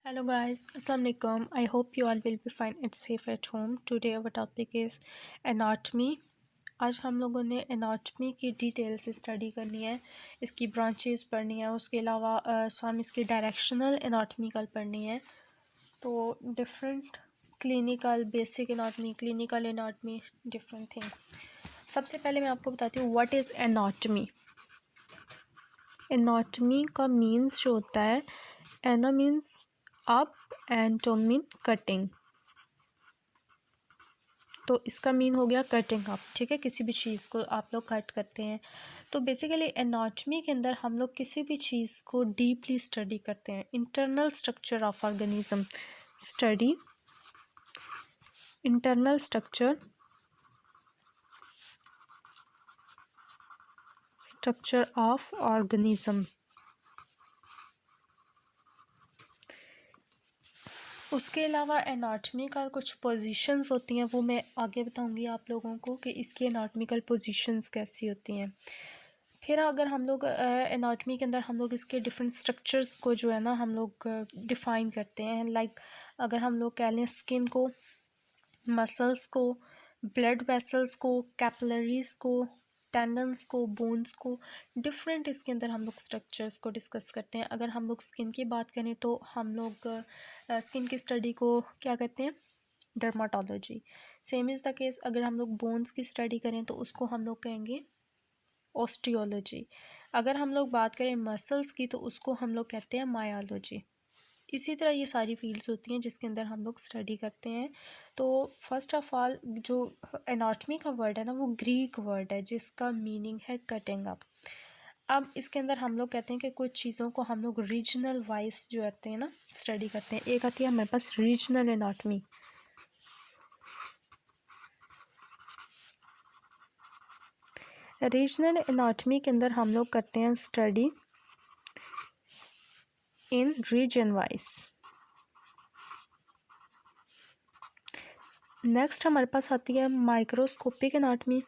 Hello guys, Assalamu alaikum. I hope you all will be fine and safe at home. Today our topic is anatomy. आज हम लोगों ने anatomy की detail से study करनी है, इसकी ब्रांचेस पढ़नी है, उसके अलावा हम इसकी डायरेक्शनल एनाटमी कल पढ़नी है। तो different clinical, basic anatomy, clinical anatomy, different things. सबसे पहले मैं आपको बताती हूँ व्हाट इज़ एनाटमी। एनाटमी का मीन्स जो होता है, ana means up and to mean cutting. तो इसका मीन हो गया कटिंग अप, ठीक है। किसी भी चीज़ को आप लोग कट करते हैं। तो बेसिकली एनाटमी के अंदर हम लोग किसी भी चीज़ को डीपली स्टडी करते हैं। Internal structure of organism study, internal structure of organism. उसके अलावा एनाटमी का कुछ पोजीशंस होती हैं, वो मैं आगे बताऊंगी आप लोगों को कि इसकी एनाटमिकल पोजीशंस कैसी होती हैं। फिर अगर हम लोग एनाटमी के अंदर हम लोग इसके डिफरेंट स्ट्रक्चर्स को जो है ना हम लोग डिफ़ाइन करते हैं। लाइक अगर हम लोग कह लें स्किन को, मसल्स को, ब्लड वेसल्स को, कैपिलरीज को, टेंडन्स को, बोन्स को, डिफरेंट इसके अंदर हम लोग स्ट्रक्चर्स को डिस्कस करते हैं। अगर हम लोग स्किन की बात करें तो हम लोग स्किन की स्टडी को क्या कहते हैं, dermatology. Same is the case अगर हम लोग बोन्स की स्टडी करें तो उसको हम लोग कहेंगे ऑस्टियोलॉजी। अगर हम लोग बात करें मसल्स की तो उसको हम लोग कहते हैं मायोलॉजी। इसी तरह ये सारी फील्ड्स होती हैं जिसके अंदर हम लोग स्टडी करते हैं। तो फर्स्ट ऑफ ऑल जो एनाटमी का वर्ड है ना, वो ग्रीक वर्ड है जिसका मीनिंग है कटिंग अप। अब इसके अंदर हम लोग कहते हैं कि कुछ चीज़ों को हम लोग रीजनल वाइज जो आते हैं ना स्टडी करते हैं। एक आती है हमारे पास रीजनल एनाटमी। रीजनल एनाटमी के अंदर हम लोग करते हैं study in region wise. Next हमारे पास आती है माइक्रोस्कोपिक एनाटमी।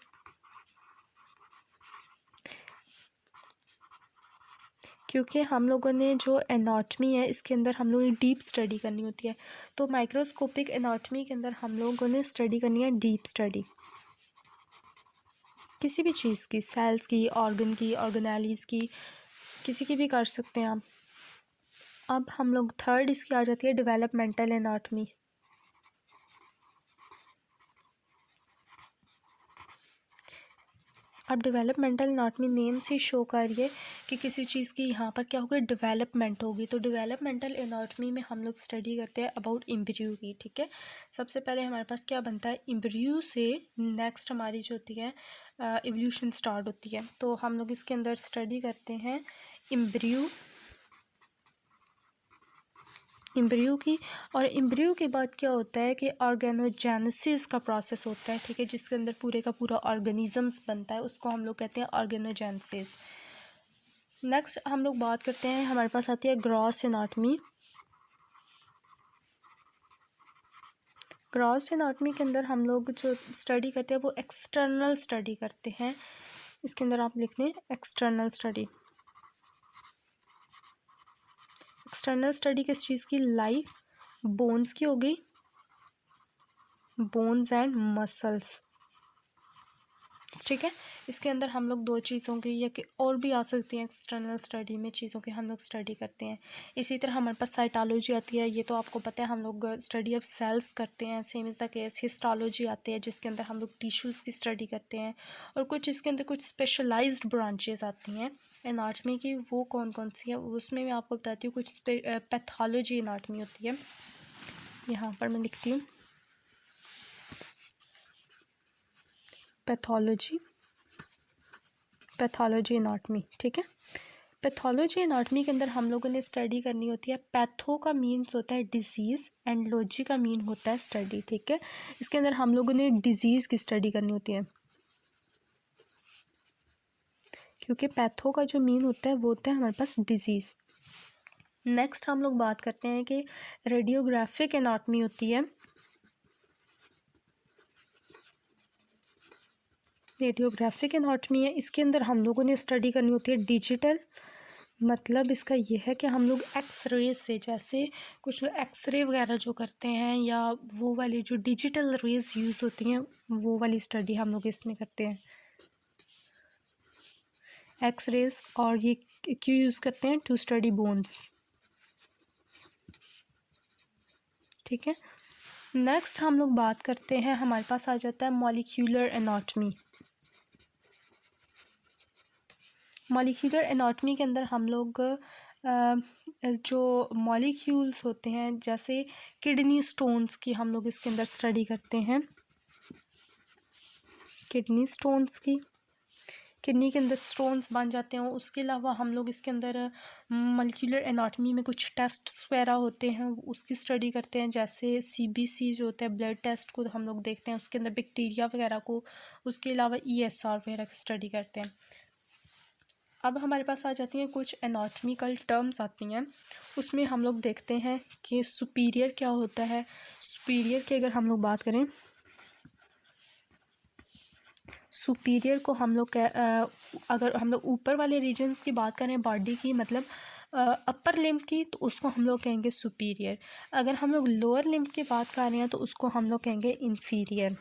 क्योंकि हम लोगों ने जो एनाटमी है इसके अंदर हम लोगों ने डीप स्टडी करनी होती है, तो माइक्रोस्कोपिक एनाटमी के अंदर हम लोगों ने स्टडी करनी है डीप स्टडी किसी भी चीज़ की, सेल्स की, ऑर्गन की, ऑर्गेनेलीज की, किसी की भी कर सकते हैं आप। अब हम लोग थर्ड इसकी आ जाती है डेवलपमेंटल एनाटमी। अब डेवलपमेंटल एनाटमी नेम से शो कर रही है कि किसी चीज़ की यहाँ पर क्या होगी, डेवलपमेंट होगी। तो डेवलपमेंटल एनाटमी में हम लोग स्टडी करते हैं अबाउट एम्ब्रियो की, ठीक है। सबसे पहले हमारे पास क्या बनता है, एम्ब्रियो से नेक्स्ट हमारी जो होती है इवोल्यूशन स्टार्ट होती है। तो हम लोग इसके अंदर स्टडी करते हैं एम्ब्रियो की। और एम्ब्रियो के बाद क्या होता है कि ऑर्गेनोजेनेसिस का प्रोसेस होता है, ठीक है, जिसके अंदर पूरे का पूरा ऑर्गेनिजम्स बनता है, उसको हम लोग कहते हैं ऑर्गेनोजेनेसिस। नेक्स्ट हम लोग बात करते हैं, हमारे पास आती है ग्रॉस एनाटमी। ग्रॉस एनाटमी के अंदर हम लोग जो स्टडी करते हैं वो एक्सटर्नल स्टडी करते हैं। इसके अंदर आप लिख लें एक्सटर्नल स्टडी। एक्सटर्नल स्टडी किस चीज़ की, लाइक बोन्स की हो गई, बोन्स एंड मसल्स, ठीक है। इसके अंदर हम लोग दो चीज़ों की या कि और भी आ सकती हैं एक्सटर्नल स्टडी में, चीज़ों की हम लोग स्टडी करते हैं। इसी तरह हमारे पास साइटोलॉजी आती है, ये तो आपको पता है, हम लोग स्टडी ऑफ सेल्स करते हैं। Same is the case histology आती है जिसके अंदर हम लोग टिश्यूज़ की स्टडी करते हैं। और कुछ इसके अंदर कुछ स्पेशलाइज्ड ब्रांचेस आती हैं एनाटमी की, वो कौन कौन सी है उसमें मैं आपको बताती हूँ। कुछ पैथोलॉजी एनाटमी होती है, यहाँ पर मैं लिखती हूँ पैथोलॉजी एनाटमी, ठीक है। पैथोलॉजी एनाटमी के अंदर हम लोगों ने स्टडी करनी होती है। पैथो का मीन्स होता है डिजीज़ एंड लॉजी का मीन होता है स्टडी, ठीक है। इसके अंदर हम लोगों ने डिजीज़ की स्टडी करनी होती है, क्योंकि पैथो का जो मीन होता है वो होता है हमारे पास डिजीज़। नेक्स्ट हम लोग बात करते हैं कि रेडियोग्राफिक एनाटमी होती है। रेडियोग्राफिक एनाटमी है, इसके अंदर हम लोगों ने स्टडी करनी होती है डिजिटल मतलब इसका ये है कि हम लोग एक्स-रे से, जैसे कुछ लोग एक्स-रे वगैरह जो करते हैं या वो वाली जो डिजिटल रेज़ यूज़ होती हैं वो वाली स्टडी हम लोग इसमें करते हैं, एक्स-रेज़। और ये क्यों यूज़ करते हैं? To study bones. ठीक है। नेक्स्ट हम लोग बात करते हैं, हमारे पास आ जाता है मॉलिक्यूलर एनाटॉमी। मॉलिक्यूलर एनाटॉमी के अंदर हम लोग जो मॉलिक्यूल्स होते हैं, जैसे किडनी स्टोन्स की हम लोग इसके अंदर स्टडी करते हैं। किडनी स्टोन्स की, किडनी के अंदर स्टोन्स बन जाते हैं। उसके अलावा हम लोग इसके अंदर मॉलिक्यूलर एनाटॉमी में कुछ टेस्ट्स वगैरह होते हैं, उसकी स्टडी करते हैं। जैसे सीबीसी जो होता है, ब्लड टेस्ट को हम लोग देखते हैं, उसके अंदर बैक्टीरिया वगैरह को। उसके अलावा ईएसआर वगैरह की स्टडी करते हैं। अब हमारे पास आ जाती हैं कुछ एनाटॉमिकल टर्म्स आती हैं, उसमें हम लोग देखते हैं कि सुपीरियर क्या होता है। सुपीरियर की अगर हम लोग बात करें, सुपीरियर को हम लोग अगर हम लोग ऊपर वाले रीजन्स की बात करें बॉडी की, मतलब अपर लिम्ब की, तो उसको हम लोग कहेंगे सुपीरियर। अगर हम लोग लोअर लिम्ब की बात कर रहे हैं तो उसको हम लोग कहेंगे इन्फीरियर।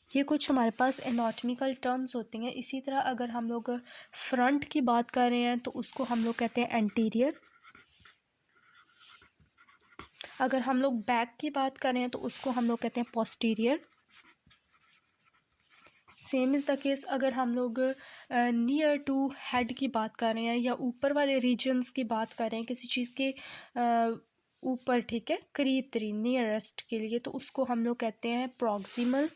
ये कुछ हमारे पास एनाटॉमिकल टर्म्स होती हैं। इसी तरह अगर हम लोग फ्रंट की बात कर रहे हैं तो उसको हम लोग कहते हैं एंटीरियर। अगर हम लोग बैक की बात कर रहे हैं तो उसको हम लोग कहते हैं posterior. Same is the case अगर हम लोग नियर टू हेड की बात कर रहे हैं या ऊपर वाले रीजन्स की बात कर रहे हैं किसी चीज़ के ऊपर, ठीक है, करीब तरीन, नियरेस्ट के लिए, तो उसको हम लोग कहते हैं proximal.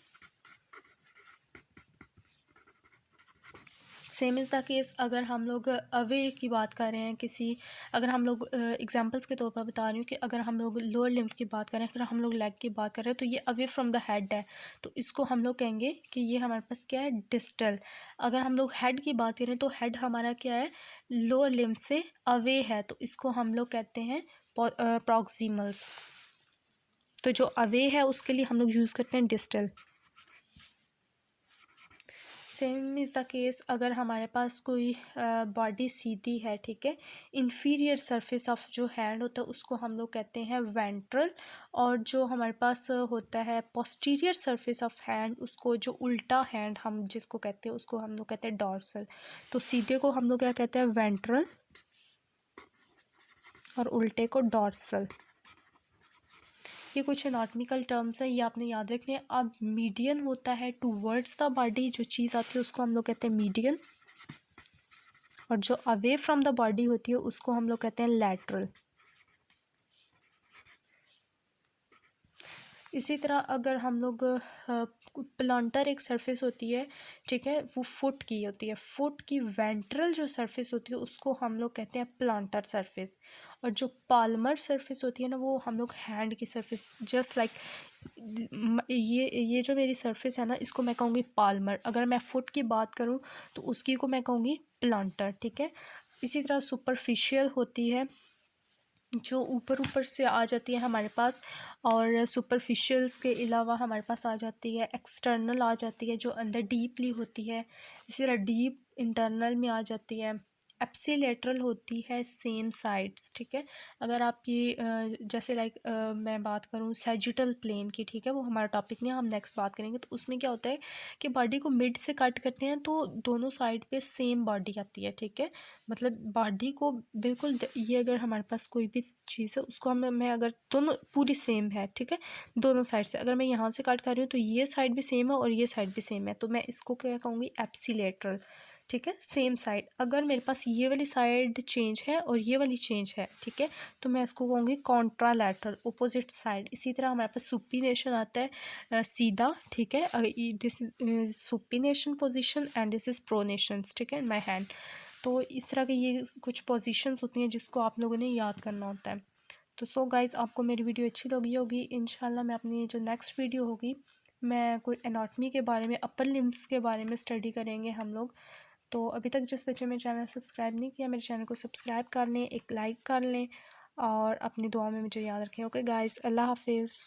Same is the case अगर हम लोग अवे की बात कर रहे हैं किसी, अगर हम लोग एग्जांपल्स के तौर पर बता रही हूँ कि अगर हम लोग लोअर लिम्ब की बात करें, अगर हम लोग लेग की बात करें तो ये अवे फ्रॉम द हेड है, तो इसको हम लोग कहेंगे कि ये हमारे पास क्या है, डिस्टल। अगर हम लोग हेड की बात करें तो हेड हमारा क्या है, लोअर लिम्ब से अवे है, तो इसको हम लोग कहते हैं प्रॉक्सिमल्स। तो जो अवे है उसके लिए हम लोग यूज़ करते हैं distal. Same is the case अगर हमारे पास कोई बॉडी सीधी है, ठीक है, इन्फीरियर सरफेस ऑफ जो हैंड होता है उसको हम लोग कहते हैं वेंट्रल। और जो हमारे पास होता है पोस्टीरियर सरफेस ऑफ हैंड, उसको जो उल्टा हैंड हम जिसको कहते हैं उसको हम लोग कहते हैं डॉर्सल। तो सीधे को हम लोग क्या कहते हैं, वेंट्रल, और उल्टे को डॉर्सल। ये कुछ एनाटॉमिकल टर्म्स है, ये आपने याद रखने हैं। अब मीडियन होता है टूवर्ड्स द बॉडी, जो चीज़ आती है उसको हम लोग कहते हैं मीडियन। और जो अवे फ्रॉम द बॉडी होती है उसको हम लोग कहते हैं लैटरल। इसी तरह अगर हम लोग प्लांटर एक सरफेस होती है, ठीक है, वो फुट की होती है, फुट की वेंट्रल जो सरफेस होती है उसको हम लोग कहते हैं प्लांटर सरफेस। और जो पाल्मर सरफेस होती है ना, वो हम लोग हैंड की सरफेस, जस्ट लाइक ये जो मेरी सरफेस है ना, इसको मैं कहूँगी पाल्मर। अगर मैं फुट की बात करूँ तो उसकी को मैं कहूँगी प्लांटर, ठीक है। इसी तरह सुपरफिशियल होती है, जो ऊपर ऊपर से आ जाती है हमारे पास। और सुपरफिशियल्स के अलावा हमारे पास आ जाती है एक्सटर्नल, आ जाती है जो अंदर डीपली होती है। इसी तरह डीप इंटरनल में आ जाती है। एप्सिलेटरल होती है सेम साइड्स, ठीक है। अगर आपकी जैसे लाइक मैं बात करूँ सैजिटल प्लेन की, ठीक है, वो हमारा टॉपिक नहीं है, हम नेक्स्ट बात करेंगे। तो उसमें क्या होता है कि बॉडी को मिड से कट करते हैं तो दोनों साइड पे सेम बॉडी आती है, ठीक है। मतलब बॉडी को बिल्कुल ये अगर हमारे पास कोई भी चीज़ है उसको मैं अगर दोनों पूरी सेम है, ठीक है, दोनों साइड से अगर मैं यहाँ से कट कर रही हूँ तो ये साइड भी सेम है और ये साइड भी सेम है, तो मैं इसको क्या कहूँगी, एप्सिलेटरल, ठीक है, सेम साइड। अगर मेरे पास ये वाली साइड चेंज है और ये वाली चेंज है, ठीक है, तो मैं इसको कहूँगी कॉन्ट्रालैटरल, अपोजिट साइड। इसी तरह हमारे पास सुपिनेशन आता है सीधा, ठीक है, this supination position and this is pronations, ठीक है, इन माय हैंड। तो इस तरह के ये कुछ पोजीशंस होती हैं जिसको आप लोगों ने याद करना होता है। तो सो गाइज़, आपको मेरी वीडियो अच्छी लगी होगी। इंशाल्लाह मैं अपनी जो नेक्स्ट वीडियो होगी, मैं कोई एनाटॉमी के बारे में, अपर लिम्स के बारे में स्टडी करेंगे हम लोग। तो अभी तक जिस बच्चे मेरे चैनल सब्सक्राइब नहीं किया, मेरे चैनल को सब्सक्राइब कर लें, एक लाइक कर लें और अपनी दुआ में मुझे याद रखें। ओके गाइज़, अल्लाह हाफिज़।